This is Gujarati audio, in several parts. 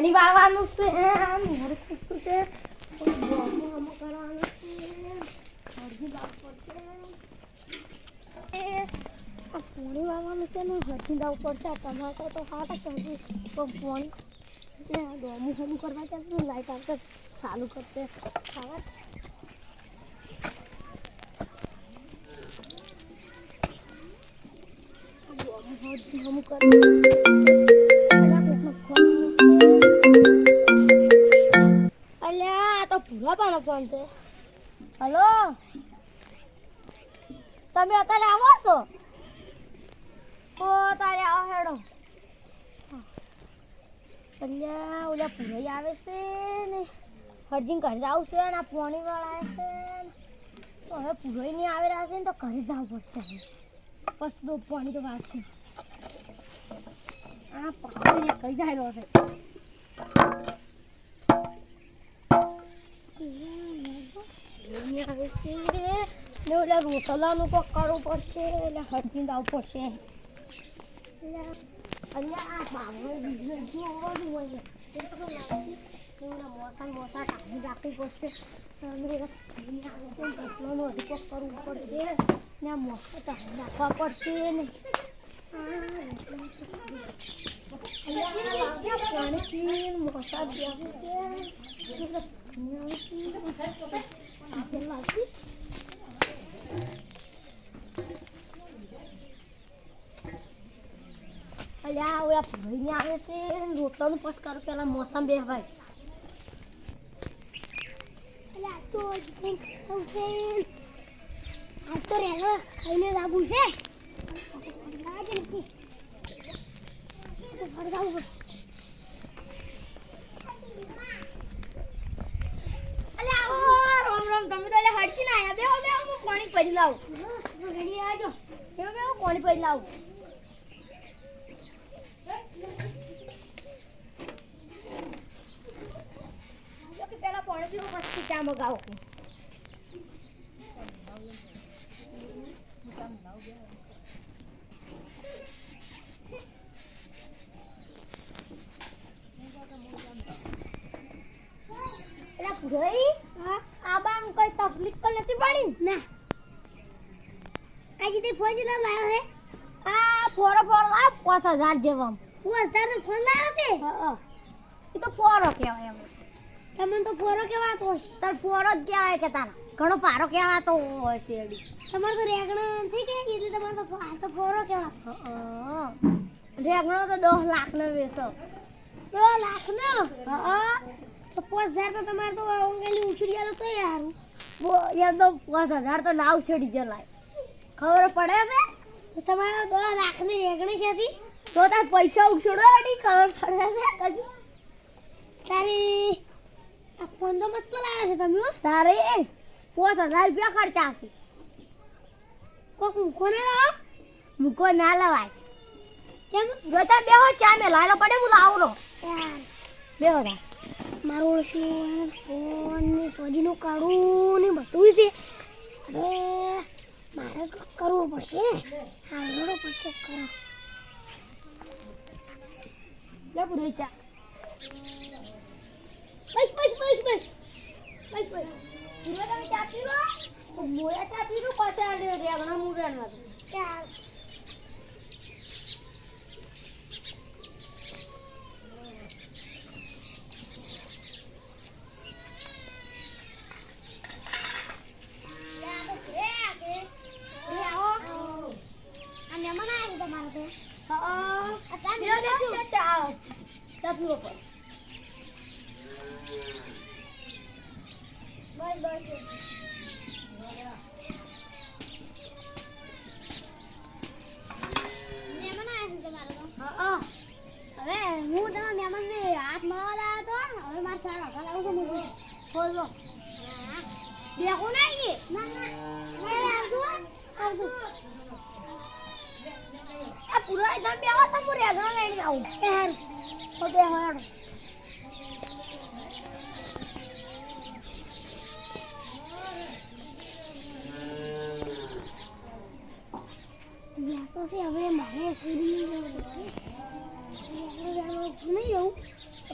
પાણી વાળવાનું છે મોર ખૂટતું છે આમ કરવાનું છે હળદી લાવવું પડશે પાણી વાળવાનું છે ને હળદી લાવવું પડશે ટમાટર તો ખાતા કરવું તો પાણી ગોમું હમું કરવા ત્યાં લાઈટ આવશે ચાલુ કરશે ખાવા હમું કરશે અલ્યા તો પૂરા પાનો ફોન છે હલો તમે અત્યારે આવો છો તો તારે આવો હેડો અલ્યા ઓલા પૂરાઈ આવે છે ને હરજીન ઘરે જવું છે ને આ પાણી વાળા છે તો હવે પૂરાઈ નહીં આવે રહ્યા છે ને તો ઘરે જવું પડશે બસ દો પાણી તો વાંચશે આ પાણી કઈ જાય રહ્યો છે આવે છે ને ઓલા રોટલાનું કોઈ કરવું પડશે એટલે હરજીન જવું પડશે અલ્યા આ બાબો બીજો જોવાનું હોય એ તો મોસા ટાંકી રાખવી પડશે રોટલાનું હજી કરવું પડશે ને આ મોસા ટાંકી રાખવા પડશે ને પાણી પીને મોસા અલ્યા ઓલા ભઈને આવે છે રોટલાનું પસ કરો પેલા મોસમ બેહવાય અલ્યા તો આ તો રેલો ખાઈને લાગુ છે લાગે નથી તો ફરગાવું પડશે અલ્યા રોમ રોમ તમે તો એટલે હડકી ના આયા બેહો બેહો હું પાણી પડી લાવું ઘડી આવજો બેહો બેહો પાણી પડી લાવું પેલા પાણી પીવું પછી ચા મગાવો આબામ કોઈ તકલીફ તો નથી પડી ના આજે તે ફોન જ લાવ્યો હે આ ફોરો લાવ 5000 જેવો 5000 નો ફોન લાવ્યો છે હા એ તો ફોરો કહેવાય એમ તમને તો ફોરો કહેવાતો હશે તાર ફોરો જ કહેવાય કે તારા ઘણો પારો કહેવાતો હશે એડી તમાર તો રેગણો થઈ ગઈ એટલે તમાર તો આ તો ફોરો કહેવાતો રેગણો તો 10 લાખ નો વેચો 10 લાખ નો હા તો 5000 તો તમાર તો ઓંગલી ઉછળી આલો તો યાર યાર તો 5000 તો ના ઉછળી જલાય ખબર પડે છે તો તમારા 10 લાખ ની રેગણી છેથી તો તાર પૈસા ઉછળો એડી ખબર પડે છે કજુ તારી આ ફોન તો મસ્ત લાવ્યા છે તમે તારે 5000 રૂપિયા ખર્ચા છે કોક કોને લાવ મુકો ના લવાય કેમ રોતા બેહો ચા મે લાયલો પડે હું લાવરો બેહો રા મારો શું ફોન ને સોજીનું કાઢું ને બધું છે અરે મારે કરવું પડશે હા રોડો પછી કરો લે પૂરી ચા બસ પૂરો તમે ચા પીરો તો મોયા ચા પીરો પાછા રેગણા મુવેણવા ચાલ હવે હું તમારા મહેમાન ને હાથ મળવા આવ્યો તો હવે મારે સારા હાથ લાવું છું ખોલો દેખો નહીં ના આવજો આ પૂરો એકદમ બેહો તો પૂરે ઘણો લઈને આવું યાર તો બેહો યાર યા તો હવે મારે સુરી નહીં જવું તો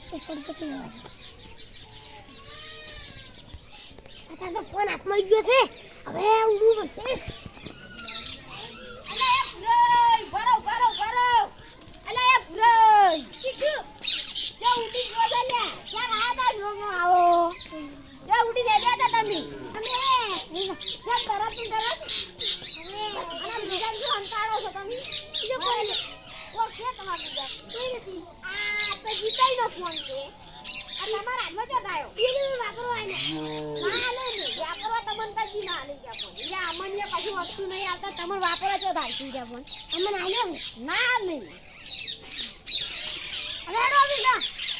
ફોન હાથમાં ગયો છે હવે ઊંઘવું પડશે અલે એ ભ્રય ભરો અલે એ ભ્રય શું જો ઉડી ગયો છે લે ક્યાં આયા તા રોમો આવો જો ઉડી દે બેટા તમે જો તરત અને બીજા શું અંતાડો છો તમે બીજો કોઈ ઓ કે તમાર બીજા કોઈ નથી આ તો જીતાઈ નો ફોન છે આ તમારા હાથમાં જ આવ્યો એ વાપરો આને ના લે વાપરવા તમને કદી ના લઈ ગયા ફોન એટલે અમને કશું વસ્તુ નહીં આવતા તમારે વાપરવા જો થાય છે ફોન અમને આલ્યો ના નહીં અરે હેડો આવી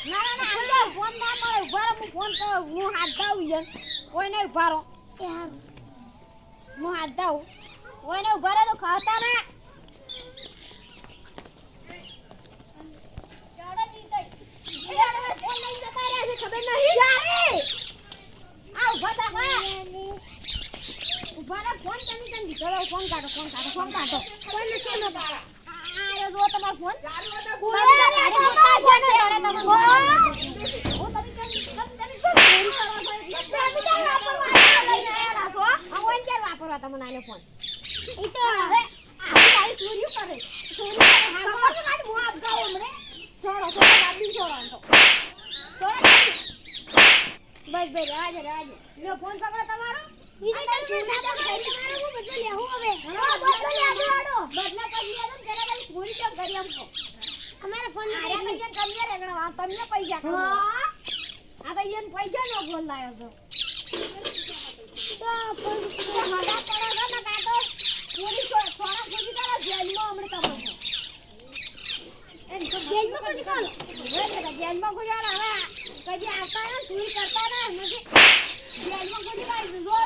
ના આલ્યો ફોન ના મળે ઉભા હું ફોન તો હું હાથ દાઉં યાર કોઈ નહીં ઉભા રહો એ હારું હું હાથ દાઉં કોઈ નહીં ઉભા રહો તો ખાતા ના ખબર નહીં આ ઉભા થા ઉભા ફોન તમે દીધો ફોન કાઢો ફોન નથી નો તારા આ જો તમારો ફોન વાપરવા તમને આલે ફોન એ તો હવે આવી ચોરી કરે હું આપ ગાઉ હમણે છોડો બાબી છોડો બસ રાજ લો ફોન પકડો તમારો બીજે તમે સાબા કરી તમારો હું બદલો લેવું હવે બદલો લેવાનો બદલા પછી આદમ પેલા તમે પૂરી કેમ કરી આમકો અમારા ફોન માં આયા કઈ કમિયા રેગણા તમને પૈસા કરો આ તો ઈન પૈસા નો ફોન લાયો છો તો ફોન મગા પડો ના કાતો પૂરી થોડા પૂરી કરો જેલમાં હમણે તમારો એમ તો જેલમાં પૂરી કરો જેલમાં ગુજારા હવે કદી આવતા ના સુઈ કરતા ના નથી જેલમાં પૂરી કરી દો